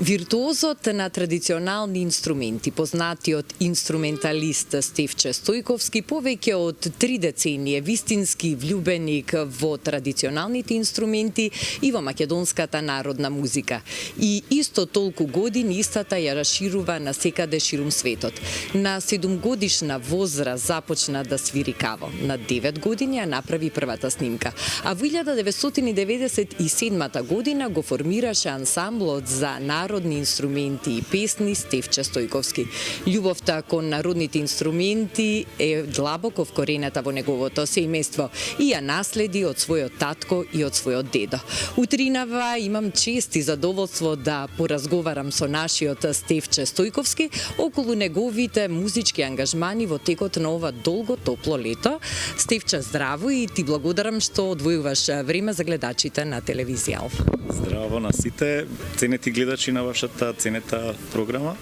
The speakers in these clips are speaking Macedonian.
Виртуозот на традиционални инструменти, познатиот инструменталист Стефче Стојковски, повеќе од 3 децении вистински влюбеник во традиционалните инструменти и во македонската народна музика. И исто толку години истата ја расширува на секаде ширум светот. На 7-годишна возраст започна да свири каво. На 9 години ја направи првата снимка. А во 1997 година го формираше ансамблот за народни инструменти и песни Стефче Стојковски. Љубовта кон народните инструменти е длабоко вкоренета во неговото семејство и ја наследи од својот татко и од својот дедо. Утринава имам чест и задоволство да поразговарам со нашиот Стефче Стојковски околу неговите музички ангажмани во текот на ова долго топло лето. Стефче, здраво и ти благодарам што одвојуваш време за гледачите на телевизија Алфа. Здраво на сите ценети гледачи на вашата ценета програма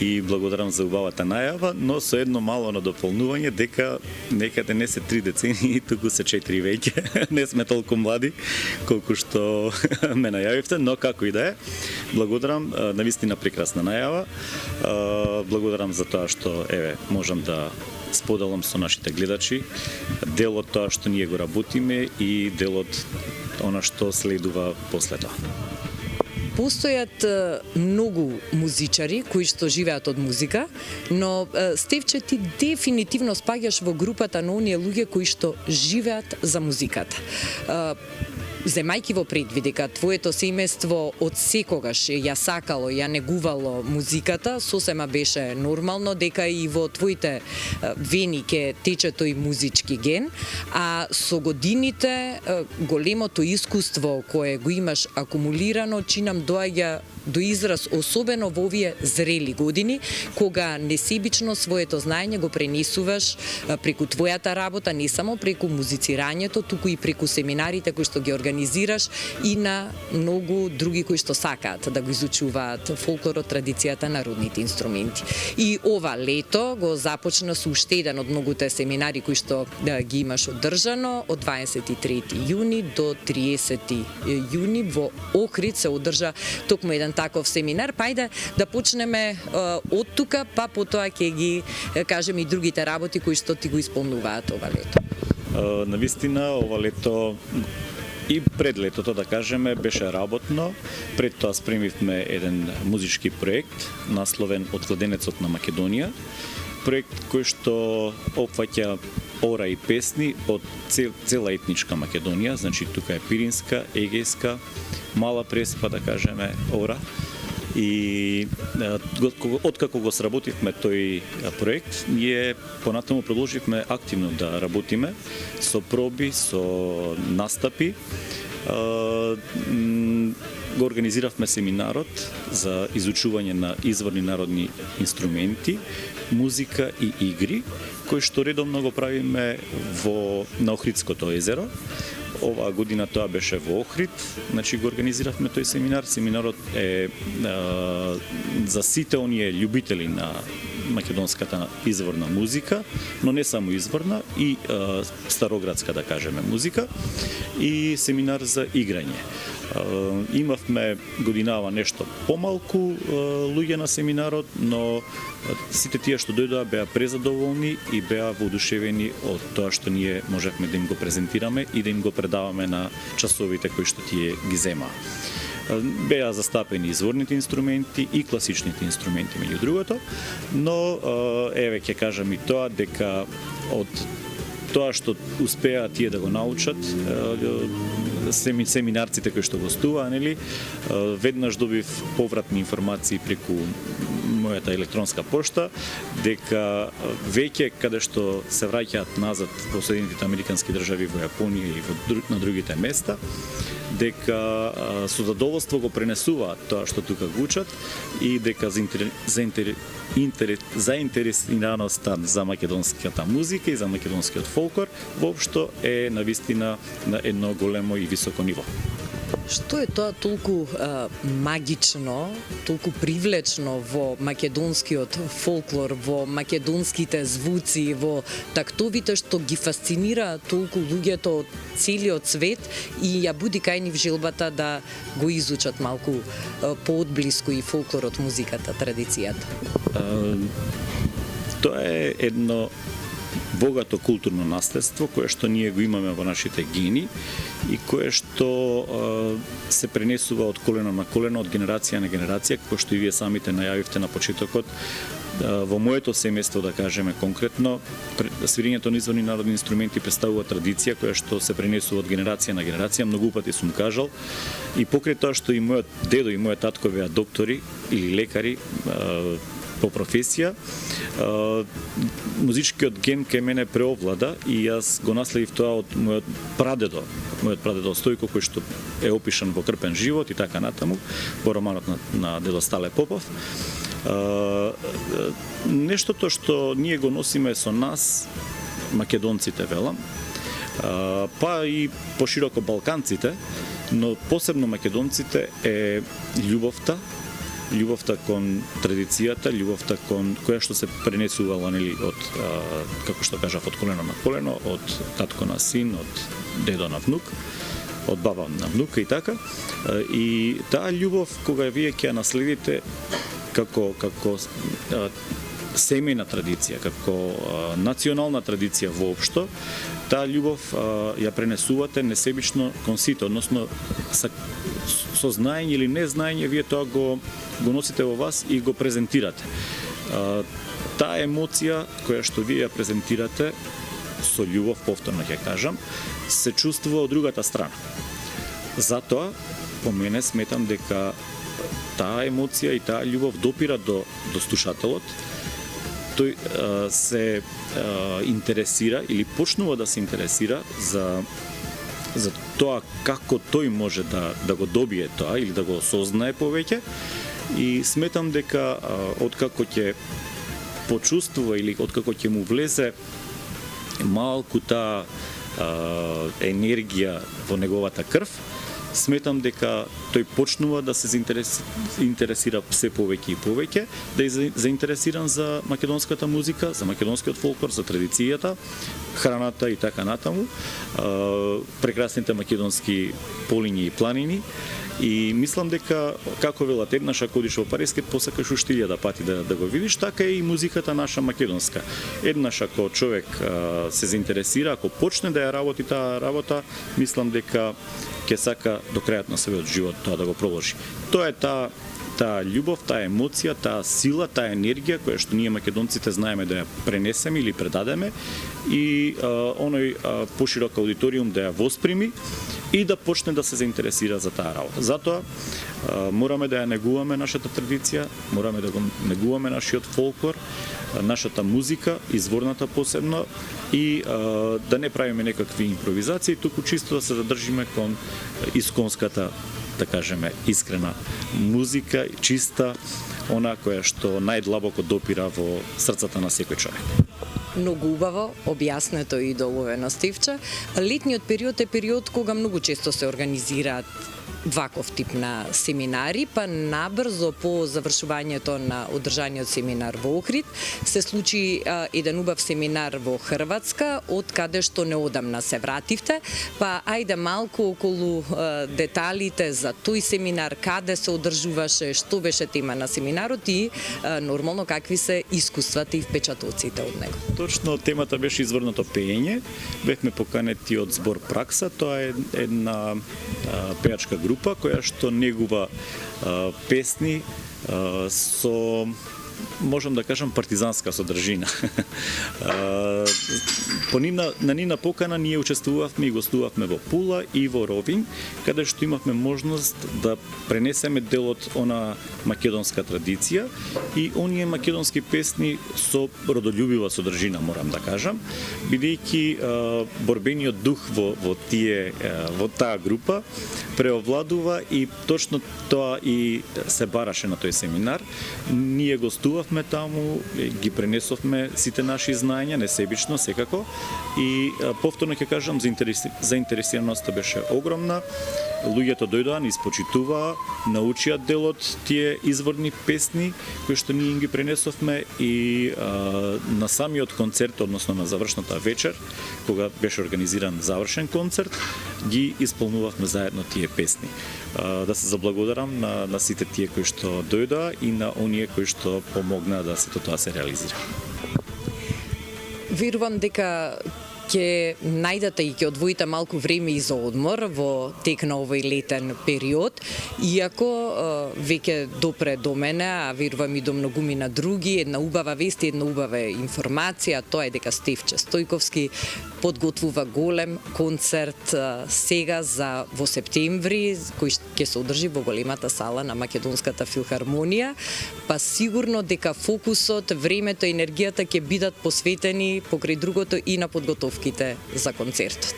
и благодарам за убавата најава, но со едно мало надополнување дека некаде не се 3 децении, туку се 4 веќе. Не сме толку млади колку што ме најавивте, но како и да е. Благодарам, навистина прекрасна најава. Благодарам за тоа што можам да споделам со нашите гледачи дел од тоа што ние го работиме и дел од она што следува после тоа. Постојат многу музичари кои што живеат од музика, но Стефче, ти дефинитивно спаѓаш во групата на оние луѓе кои што живеат за музиката. Земајки во предвид дека твоето семејство од секогаш ја сакало, ја негувало музиката, сосема беше нормално дека и во твоите вени ќе тече тој музички ген, а со годините големото искуство кое го имаш акумулирано чинам доаѓа до израз, особено во овие зрели години, кога несебично своето знаење го пренесуваш преку твојата работа, не само преку музицирањето, туку и преку семинарите кои што ги организираш и на многу други кои што сакаат да го изучуваат фолклорот, традицијата, народните инструменти. И ова лето го започна со уште еден од многуте семинари кои што ги имаш одржано од 23 јуни до 30 јуни во Охрид се одржа токму еден таков семинар. Па ајде да почнеме од тука, па потоа ќе ги кажеме и другите работи кои што ти го исполнуваат ова лето. Навистина ова лето и пред летото, да кажеме, беше работно. Пред тоа спремивме еден музички проект насловен Од кладенецот на Македонија. Проект кој што опфаќа ора и песни од цела етничка Македонија, значи тука е Пиринска, Егејска, Мала Преспа, да кажеме, ора. И откако го сработивме тој проект, ние понатаму продолживме активно да работиме со проби, со настапи. Го организиравме семинарот за изучување на изворни народни инструменти, музика и игри, кои што редовно го правиме на Охридското езеро. Оваа година тоа беше во Охрид, значи го организиравме тој семинар. Семинарот е за сите оние љубители на македонската изворна музика, но не само изворна, и староградска, да кажеме, музика, и семинар за играње. Имавме годинава нешто помалку луѓе на семинарот, но сите тие што дојдоа беа презадоволни и беа воодушевени од тоа што ние можевме да им го презентираме и да им го предаваме на часовите кои што тие ги земаа. Беа застапени изворните инструменти и класичните инструменти меѓу другото, но ќе кажам и тоа дека од тоа што успеа тие да го научат, семинарците кои што гостуваа, нели, веднаш добив повратни информации преку мојата електронска пошта, дека веќе каде што се враќаат назад во Соединетите Американски држави, во Јапонија и на другите места, дека со задоволство го пренесуваат тоа што тука го учат и дека заинтересираноста за македонската музика и за македонскиот фолклор воопшто е навистина на едно големо и високо ниво. Што е тоа толку магично, толку привлечно во македонскиот фолклор, во македонските звуци, во тактовите што ги фасцинира толку луѓето од целиот свет и ја буди кај нив желбата да го изучат малку поотблиску и фолклорот, музиката, традицијата? Тоа е едно богато културно наследство кое што ние го имаме во нашите гени и кое што се пренесува од колено на колено, од генерација на генерација, како што и вие самите најавивте на почетокот. Во моето семејство, да кажеме конкретно, свирењето на изворни народни инструменти представува традиција која што се пренесува од генерација на генерација, многу пати сум кажал, и покрај тоа што и мојот дедо и мојот татко беа доктори или лекари по професија, музичкиот ген кај мене преовлада и јас го наследив тоа од мојот прадедо Стојко, кој што е опишан во Крпен живот и така натаму, во романот на дедо Стале Попов. Нештото што ние го носиме со нас, македонците велам, па и пошироко балканците, но посебно македонците е љубовта кон традицијата, љубовта кон која што се пренесувала, нели, од, како што кажав, од колено на колено, од татко на син, од дедо на внук, од баба на внука и така. И таа љубов кога вие ќе ја наследите како семејна традиција, како национална традиција воопшто, таа љубов ја пренесувате несебично кон сите, односно со знаење или незнаење вие тоа го носите во вас и го презентирате. Таа емоција која што вие ја презентирате со љубов, повторно ќе кажам, се чувствува од другата страна. Затоа, по мене сметам дека таа емоција и таа љубов допира до слушателот, тој се интересира или почнува да се интересира за тоа како тој може да го добие тоа или да го осознае повеќе, и сметам дека откако ќе почувствува или откако ќе му влезе малку таа енергија во неговата крв, сметам дека тој почнува да се интересира се повеќе и повеќе, да е заинтересиран за македонската музика, за македонскиот фолклор, за традицијата, храната и така натаму, прекрасните македонски полињи и планини. И мислам дека, како велат, еднаш ако одиш во Парискет, посакаш уште 1000 пати да го видиш, така е и музиката наша македонска. Еднаш ако човек се заинтересира, ако почне да ја работи таа работа, мислам дека ќе сака до крајот на својот живот тоа да го проложи. Тоа е таа љубов, таа емоција, таа сила, таа енергија која што ние македонците знаеме да ја пренесеме или предадеме и оној поширок аудиториум да ја восприми и да почне да се заинтересира за таа работа. Затоа мораме да ја негуваме нашата традиција, мораме да го негуваме нашиот фолклор, нашата музика, изворната посебно, и да не правиме некакви импровизации, туку чисто да се задржиме кон исконската, да кажеме, искрена музика, чиста, она која што најдлабоко допира во срцата на секој човек. Многу убаво објаснето и доловено, Стивче. Летниот период е период кога многу често се организираат ваков тип на семинари, па набрзо по завршувањето на одржаниот семинар во Охрид се случи еден убав семинар во Хрватска, од каде што неодамна се вративте, па ајде малку околу деталите за тој семинар, каде се одржуваше, што беше тема на семинарот и нормално какви се искуствата и впечатоците од него. Точно, темата беше изворното пеење. Бевме поканети од збор Пракса, тоа е една пеачка група која што негува песни со, можам да кажам, партизанска содржина. На нивна покана ние учествувавме и гостувавме во Пула и во Ровин, каде што имавме можност да пренесеме дел од она македонска традиција и оние македонски песни со родолюбива содржина, морам да кажам, бидејќи борбениот дух во таа група преовладува и точно тоа и се бараше на тој семинар. Ние гостувавме таму, ги пренесовме сите наши знаења, несебично секако, и повторно ќе кажам, заинтересираноста беше огромна луѓето дојдоа, ни испочитуваа, научија дел од тие изворни песни кои што ние им ги пренесовме и на самиот концерт, односно на завршната вечер, кога беше организиран завршен концерт, ги исполнувавме заедно тие песни. Да се заблагодарам на сите тие кои што дојдоа и на оние кои што помогнаа да сето тоа се реализира. Верувам дека ќе најдете и ќе одвоите малку време и за одмор во тек на овој летен период, иако веќе допре до мене, а верувам и до многумина други, една убава вест и една убава информација, тоа е дека Стефче Стојковски подготвува голем концерт сега во септември, кој ќе се одржи во големата сала на Македонската филхармонија, па сигурно дека фокусот, времето, енергијата ќе бидат посветени покрај другото и на подготовките за концертот.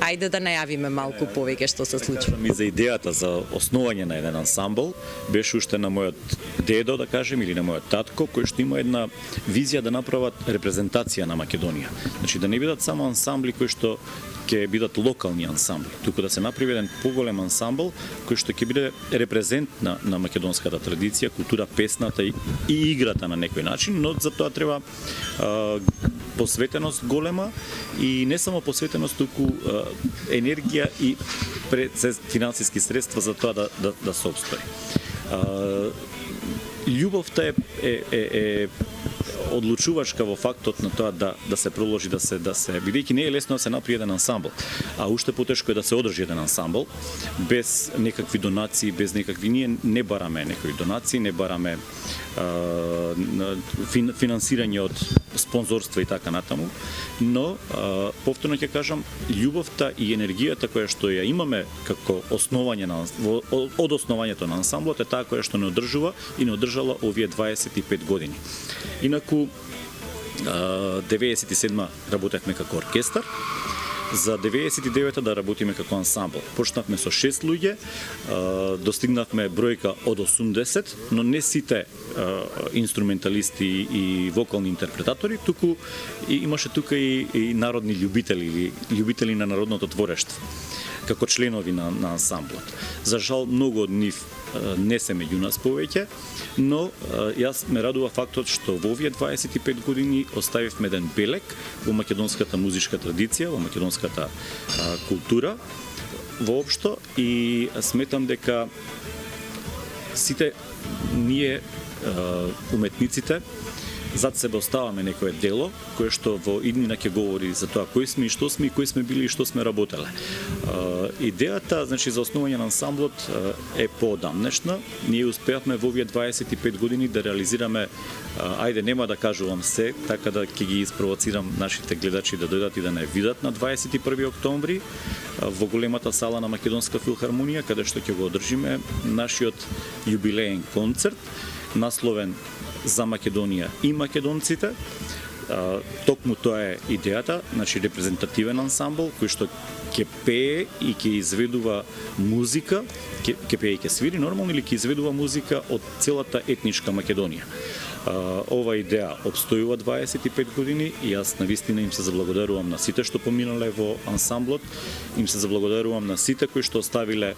Ајде да најавиме малку повеќе што се случува. И за идејата за основање на еден ансамбл беше уште на мојот дедо, да кажем, или на мојот татко, кој што има една визија да направат репрезентација на Македонија. Значи да не бидат само ансамбли кои што ќе бидат локални ансамбли, туку да се направи еден поголем ансамбл кој што ќе биде репрезент на македонската традиција, култура, песната и играта на некој начин, но за тоа треба посветеност голема и не само посветеност, туку енергија и финансиски средства за тоа да се обстои. Љубовта е одлучувачка во фактот на тоа да се проложи, да се бидејќи не е лесно да се направи еден ансамбл, а уште потешко е да се одржи еден ансамбл без некакви донации, без некакви, ние не бараме некои донации, не бараме финансирање од спонзорства и така натаму, но повторно ќе кажам, љубовта и енергијата која што ја имаме како основање од основањето на ансамблот е таа која што не одржува и не одржала овие 25 години. Инаку 97 работевме како оркестар, за 99-та да работиме како ансамбл. Почнавме со 6 луѓе, достигнавме бројка од 80, но не сите инструменталисти и вокални интерпретатори, туку имаше тука и народни љубители или љубители на народното творештво како членови на ансамблот. За жал, многу од нив не се меѓу нас повеќе, но јас ме радува фактот што во овие 25 години оставивме еден белег во македонската музичка традиција, во македонската култура воопшто, и сметам дека сите ние уметниците зад себе оставаме некое дело кое што во иднина ќе говори за тоа кои сме и што сме и кои сме били и што сме работеле. Идејата, значи, за основање на ансамблот е поодамнешна. Ние успеавме во овие 25 години да реализираме, ајде нема да кажувам се, така да ќе ги испровоцирам нашите гледачи да дојдат и да не видат на 21 октомври во големата сала на Македонска филхармонија, каде што ќе го одржиме нашиот јубилеен концерт, насловен за Македонија и македонците. Токму тоа е идејата, значи репрезентативен ансамбл кој што ќе пее и ќе изведува музика, ќе пее и ќе свири нормално или ќе изведува музика од целата етничка Македонија. Ова идеја обстојува 25 години и јас навистина им се заблагодарувам на сите што поминале во ансамблот, им се заблагодарувам на сите кои што оставиле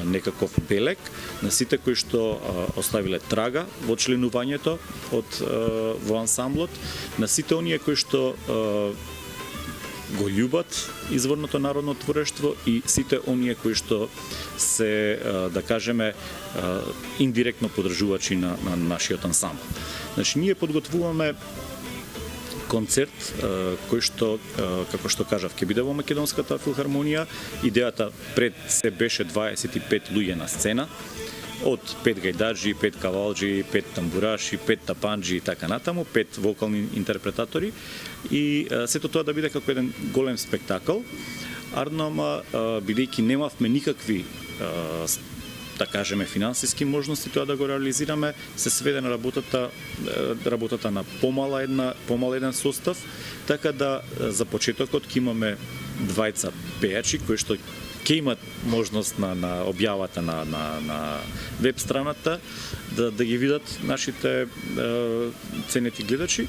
некаков белег, на сите кои што оставиле трага во членувањето во ансамблот, на сите оние кои што го љубат изворното народно творештво и сите оние кои што се, да кажеме, индиректно подржувачи на нашиот ансамбл. Значи, ние подготвуваме концерт кој што, како што кажав, ќе биде во Македонската филхармонија. Идејата пред се беше 25 луѓе на сцена, од 5 гајдаджи, 5 кавалджи, 5 тамбураши, 5 тапанджи и така натаму, 5 вокални интерпретатори, и сето тоа да биде како еден голем спектакл. Ама бидејќи немавме никакви, да кажеме, финансиски можности тоа да го реализираме, се сведе на работата на помал еден состав, така да за почетокот ќе имаме двајца пејачи кои што ќе имат можност на објавата на веб страната да ги видат нашите ценети гледачи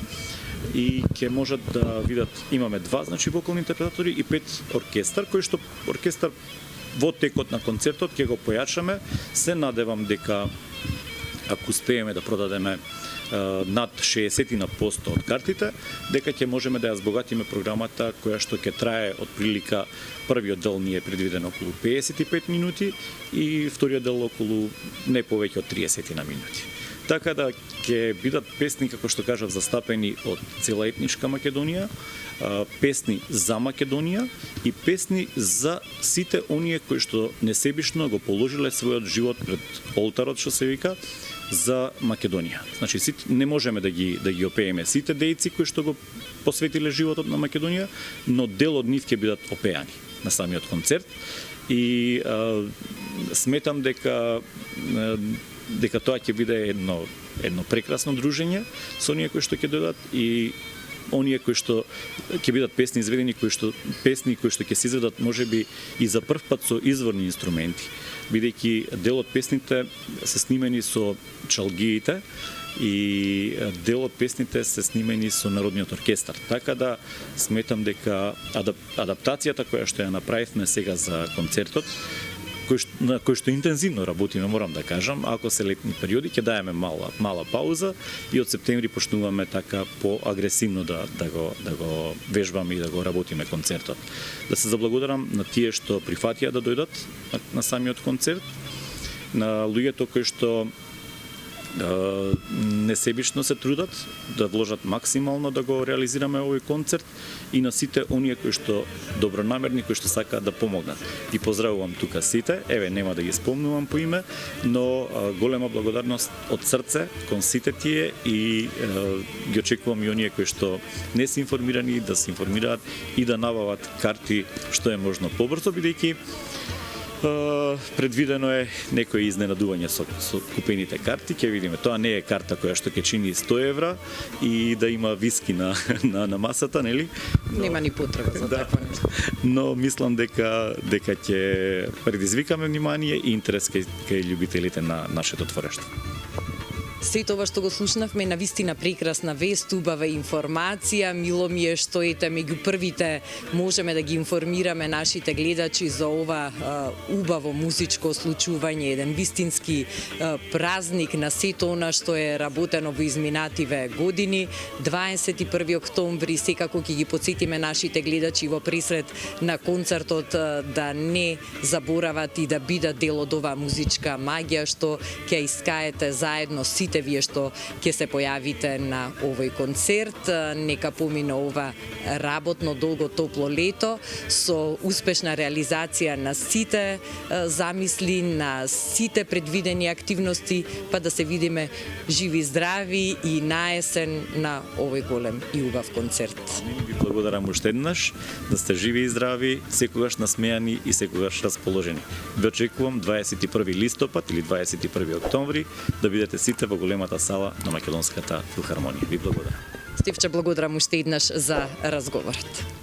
и ќе можат да видат, имаме 2, значи, вокални интерпретатори и 5 оркестар, кој што оркестар во текот на концертот ќе го појачаме. Се надевам дека ако успееме да продадеме над 60% од картите, дека ќе можеме да ја збогатиме програмата која што ќе трае од прилика. Првиот дел ни е предвиден околу 55 минути и вториот дел околу не повеќе од 30 на минути. Така да ќе бидат песни, како што кажав, застапени од цела етничка Македонија, песни за Македонија и песни за сите оние кои што несебишно го положиле својот живот пред олтарот, што се вика, за Македонија. Значи, не можеме да ги опееме сите дејци кои што го посветиле животот на Македонија, но дел од нив ќе бидат опеани на самиот концерт и сметам дека тоа ќе биде едно прекрасно дружење со оние кои што ќе дојдат и оние кои што ќе бидат песни изведени, кои што ќе се изведат можеби и за прв пат со изворни инструменти, бидејќи дел од песните се снимени со чалгиите и дел од песните се снимени со Народниот оркестар. Така да сметам дека адаптацијата која што ја направивме сега за концертот, на кој што интензивно работиме, морам да кажам, ако се летни периоди, ќе даеме мала пауза и од септември почнуваме така поагресивно да го вежбаме и да го работиме концертот. Да се заблагодарам на тие што прифатија да дојдат на самиот концерт, на луѓето кои што несебишно се трудат да вложат максимално да го реализираме овој концерт и на сите оние кои што добронамерни, кои што сакаат да помогнат. И поздравувам тука сите, нема да ги спомнувам по име, но голема благодарност од срце кон сите тие и ги очекувам и оние кои што не се информирани да се информираат и да набават карти што е можно побрзо, бидејќи предвидено е некој изненадување со купените карти. Ќе видиме, тоа не е карта која што ќе чини 100 евра и да има виски на масата, нели? Нема ни потреба за такво нешто. Но мислам дека ќе предизвикаме внимание и интерес кај љубителите на нашето творештво. Сето ова што го слушнавме на вистина прекрасна вест, убава информација. Мило ми е што меѓу првите можеме да ги информираме нашите гледачи за ова убаво музичко случување, еден вистински празник на сето она што е работено во изминативе години. 21 октомври секако ќе ги потсетиме нашите гледачи во пресред на концертот да не заборават и да бидат дел од оваа музичка магија што ќе искаете заедно сите вие што ќе се појавите на овој концерт. Нека помине ова работно, долго, топло лето со успешна реализација на сите замисли, на сите предвидени активности, па да се видиме живи, здрави и на есен на овој голем и убав концерт. Ви благодарам уште еднаш, да сте живи и здрави, секогаш насмејани и секогаш расположени. Ве очекувам 21 листопад или 21 октомври да бидете сите во големата сала на Македонската филхармонија. Ви благодарам. Стивче, благодарам уште еднаш за разговорот.